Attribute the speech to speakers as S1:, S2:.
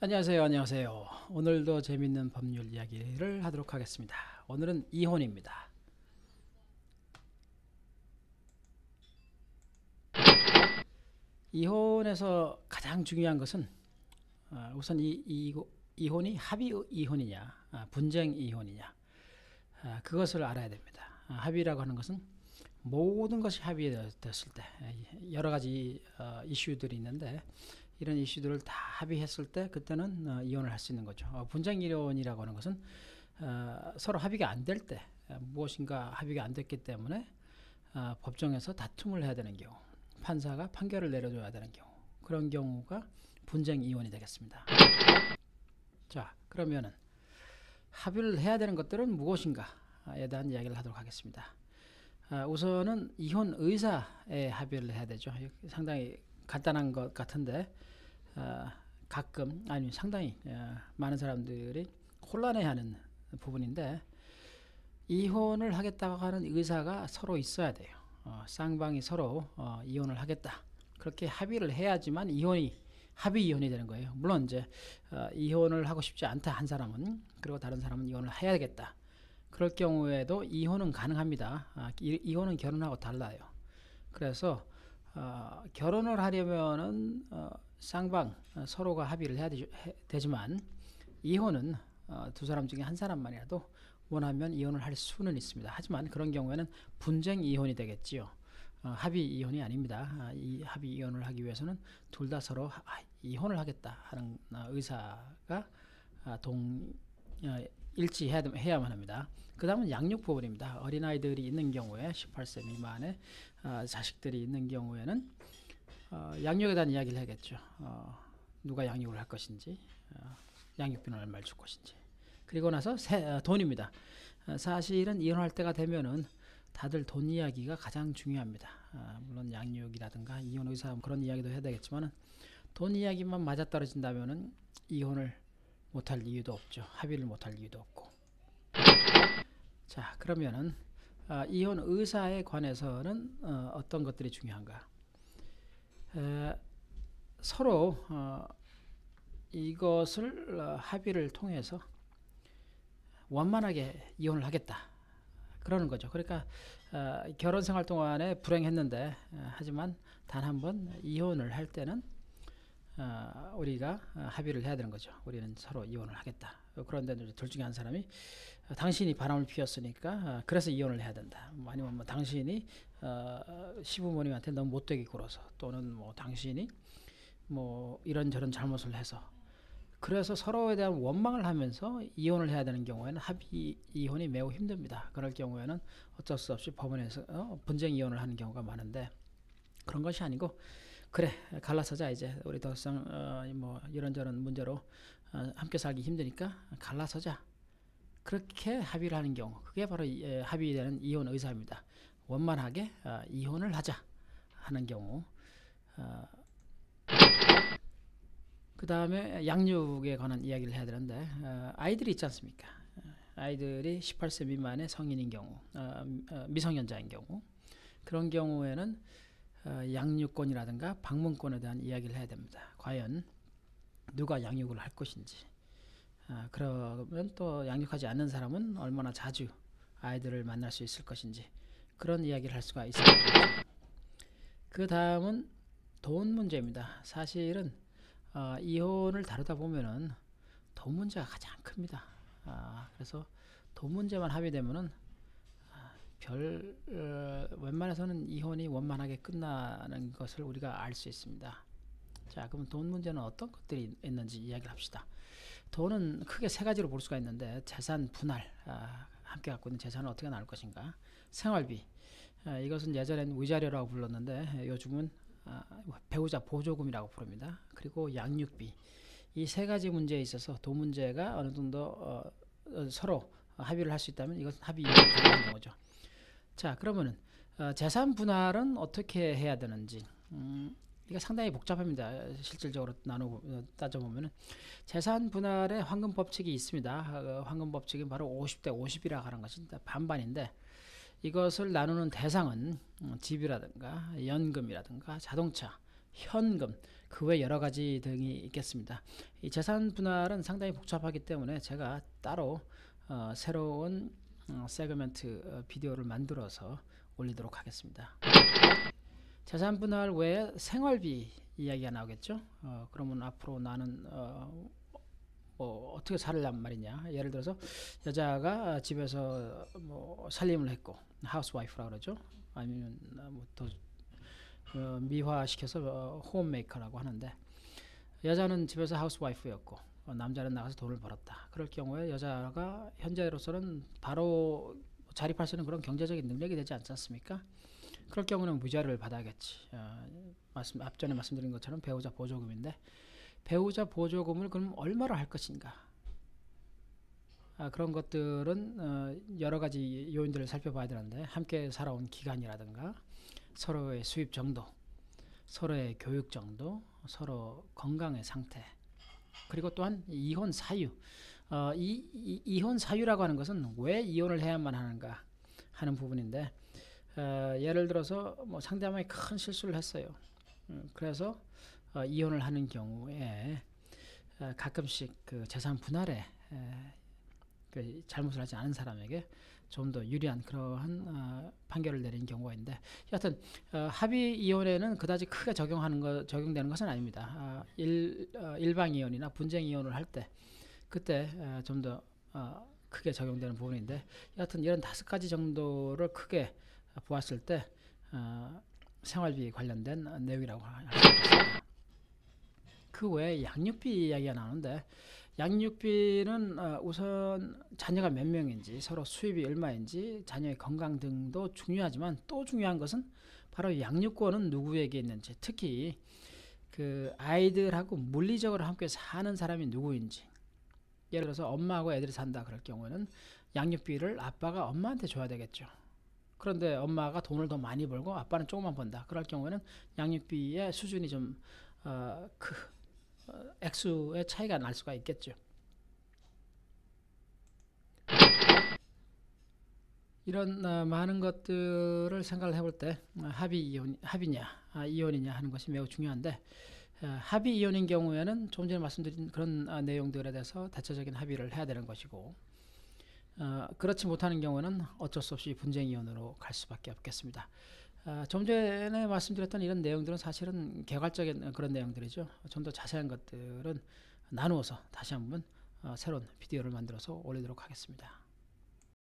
S1: 안녕하세요. 안녕하세요. 오늘도 재밌는 법률 이야기를 하도록 하겠습니다. 오늘은 이혼입니다. 이혼에서 가장 중요한 것은 우선 이혼이 합의 이혼이냐, 분쟁 이혼이냐, 그것을 알아야 됩니다. 합의라고 하는 것은 모든 것이 합의됐을 때 여러 가지 이슈들이 있는데 이런 이슈들을 다 합의했을 때 그때는 이혼을 할 수 있는 거죠. 분쟁 이혼이라고 하는 것은 서로 합의가 안 될 때 무엇인가 합의가 안 됐기 때문에 법정에서 다툼을 해야 되는 경우, 판사가 판결을 내려줘야 되는 경우, 그런 경우가 분쟁 이혼이 되겠습니다. 자, 그러면은 합의를 해야 되는 것들은 무엇인가에 대한 이야기를 하도록 하겠습니다. 우선은 이혼 의사에 합의를 해야 되죠. 상당히 간단한 것 같은데 가끔 아니 상당히 많은 사람들이 혼란해하는 부분인데, 이혼을 하겠다고 하는 의사가 서로 있어야 돼요. 쌍방이 서로 이혼을 하겠다, 그렇게 합의를 해야지만 합의 이혼이 되는 거예요. 물론 이제 이혼을 하고 싶지 않다 한 사람은, 그리고 다른 사람은 이혼을 해야겠다, 그럴 경우에도 이혼은 가능합니다. 이혼은 결혼하고 달라요. 그래서 결혼을 하려면은 쌍방 서로가 합의를 해야 되지만, 이혼은 두 사람 중에 한 사람만이라도 원하면 이혼을 할 수는 있습니다. 하지만 그런 경우에는 분쟁 이혼이 되겠지요. 합의 이혼이 아닙니다. 이 합의 이혼을 하기 위해서는 둘 다 서로 이혼을 하겠다 하는 의사가 일치해야만 합니다. 그 다음은 양육 부분입니다. 어린아이들이 있는 경우에 18세 미만의 자식들이 있는 경우에는 양육에 대한 이야기를 하겠죠. 누가 양육을 할 것인지, 양육비는 얼마를 줄 것인지. 그리고 나서 돈입니다. 사실은 이혼할 때가 되면은 다들 돈 이야기가 가장 중요합니다. 물론 양육이라든가 이혼 의사 그런 이야기도 해야 되겠지만, 돈 이야기만 맞아떨어진다면은 이혼을 못할 이유도 없죠. 합의를 못할 이유도 없고. 자, 그러면은 이혼 의사에 관해서는 어떤 것들이 중요한가? 서로 이것을 합의를 통해서 원만하게 이혼을 하겠다, 그러는 거죠. 그러니까 결혼 생활 동안에 불행했는데 하지만 단 한 번 이혼을 할 때는 우리가 합의를 해야 되는 거죠. 우리는 서로 이혼을 하겠다. 그런데 둘 중에 한 사람이 당신이 바람을 피웠으니까 그래서 이혼을 해야 된다. 아니면 뭐 당신이 시부모님한테 너무 못되게 굴어서, 또는 뭐 당신이 뭐 이런저런 잘못을 해서, 그래서 서로에 대한 원망을 하면서 이혼을 해야 되는 경우에는 합의 이혼이 매우 힘듭니다. 그럴 경우에는 어쩔 수 없이 법원에서 분쟁 이혼을 하는 경우가 많은데, 그런 것이 아니고, 그래 갈라서자, 이제 우리 더 이상 뭐 이런저런 문제로 함께 살기 힘드니까 갈라서자, 그렇게 합의를 하는 경우, 그게 바로 합의되는 이혼 의사입니다. 원만하게 이혼을 하자 하는 경우. 그 다음에 양육에 관한 이야기를 해야 되는데, 아이들이 있지 않습니까? 아이들이 18세 미만의 성인인 경우, 미성년자인 경우, 그런 경우에는 양육권이라든가 방문권에 대한 이야기를 해야 됩니다. 과연 누가 양육을 할 것인지, 그러면 또 양육하지 않는 사람은 얼마나 자주 아이들을 만날 수 있을 것인지, 그런 이야기를 할 수가 있습니다. 그 다음은 돈 문제입니다. 사실은 이혼을 다루다 보면은 돈 문제가 가장 큽니다. 그래서 돈 문제만 합의되면은 웬만해서는 이혼이 원만하게 끝나는 것을 우리가 알 수 있습니다. 자, 그럼 돈 문제는 어떤 것들이 있는지 이야기를 합시다. 돈은 크게 세 가지로 볼 수가 있는데, 재산 분할, 함께 갖고 있는 재산을 어떻게 나눌 것인가, 생활비, 이것은 예전엔 위자료라고 불렀는데 요즘은 배우자 보조금이라고 부릅니다. 그리고 양육비, 이 세 가지 문제에 있어서 돈 문제가 어느 정도 서로 합의를 할 수 있다면 이것은 합의 이혼이 가능한 거죠. 자, 그러면은 재산 분할은 어떻게 해야 되는지, 이게 상당히 복잡합니다. 실질적으로 따져보면은 재산 분할의 황금 법칙이 있습니다. 황금 법칙은 바로 50대 50이라고 하는 것이 반반인데, 이것을 나누는 대상은 집이라든가 연금이라든가 자동차, 현금, 그 외 여러 가지 등이 있겠습니다. 이 재산 분할은 상당히 복잡하기 때문에 제가 따로 새로운 세그멘트 비디오를 만들어서 올리도록 하겠습니다. 재산 분할 외에 생활비 이야기가 나오겠죠. 그러면 앞으로 나는 뭐 어떻게 살려면 말이냐. 예를 들어서 여자가 집에서 뭐 살림을 했고 하우스와이프라고 그러죠. 아니면 뭐또 미화시켜서 홈메이커라고 하는데, 여자는 집에서 하우스와이프였고 남자는 나가서 돈을 벌었다. 그럴 경우에 여자가 현재로서는 바로 자립할 수 있는 그런 경제적인 능력이 되지 않지 않습니까? 그럴 경우는 무자료를 받아야겠지. 앞전에 말씀드린 것처럼 배우자 보조금인데, 배우자 보조금을 그럼 얼마로 할 것인가? 그런 것들은 여러 가지 요인들을 살펴봐야 되는데, 함께 살아온 기간이라든가 서로의 수입 정도, 서로의 교육 정도, 서로 건강의 상태, 그리고 또한 이혼 사유. 이혼 사유라고 하는 것은 왜 이혼을 해야만 하는가 하는 부분인데, 예를 들어서 뭐 상대방이 큰 실수를 했어요. 그래서 이혼을 하는 경우에 가끔씩 그 재산 분할에 그 잘못을 하지 않은 사람에게 좀 더 유리한 그러한 판결을 내리는 경우가 있는데, 여하튼 합의 이혼에는 그다지 크게 적용되는 것은 아닙니다. 일방 이혼이나 분쟁 이혼을 할 때 그때 좀 더 크게 적용되는 부분인데, 여하튼 이런 5가지 정도를 크게 보았을 때 생활비 관련된 내용이라고 할 수 있습니다. 그 외에 양육비 이야기가 나오는데, 양육비는 우선 자녀가 몇 명인지, 서로 수입이 얼마인지, 자녀의 건강 등도 중요하지만 또 중요한 것은 바로 양육권은 누구에게 있는지, 특히 그 아이들하고 물리적으로 함께 사는 사람이 누구인지. 예를 들어서 엄마하고 애들이 산다 그럴 경우에는 양육비를 아빠가 엄마한테 줘야 되겠죠. 그런데 엄마가 돈을 더 많이 벌고 아빠는 조금만 번다. 그럴 경우에는 양육비의 수준이 좀 액수의 차이가 날 수가 있겠죠. 이런 많은 것들을 생각을 해볼 때 합의냐 이혼이냐 하는 것이 매우 중요한데, 합의 이혼인 경우에는 좀 전에 말씀드린 그런 내용들에 대해서 대체적인 합의를 해야 되는 것이고, 그렇지 못하는 경우는 어쩔 수 없이 분쟁 이혼으로 갈 수밖에 없겠습니다. 좀 전에 말씀드렸던 이런 내용들은 사실은 개괄적인 그런 내용들이죠. 좀 더 자세한 것들은 나누어서 다시 한번 새로운 비디오를 만들어서 올리도록 하겠습니다.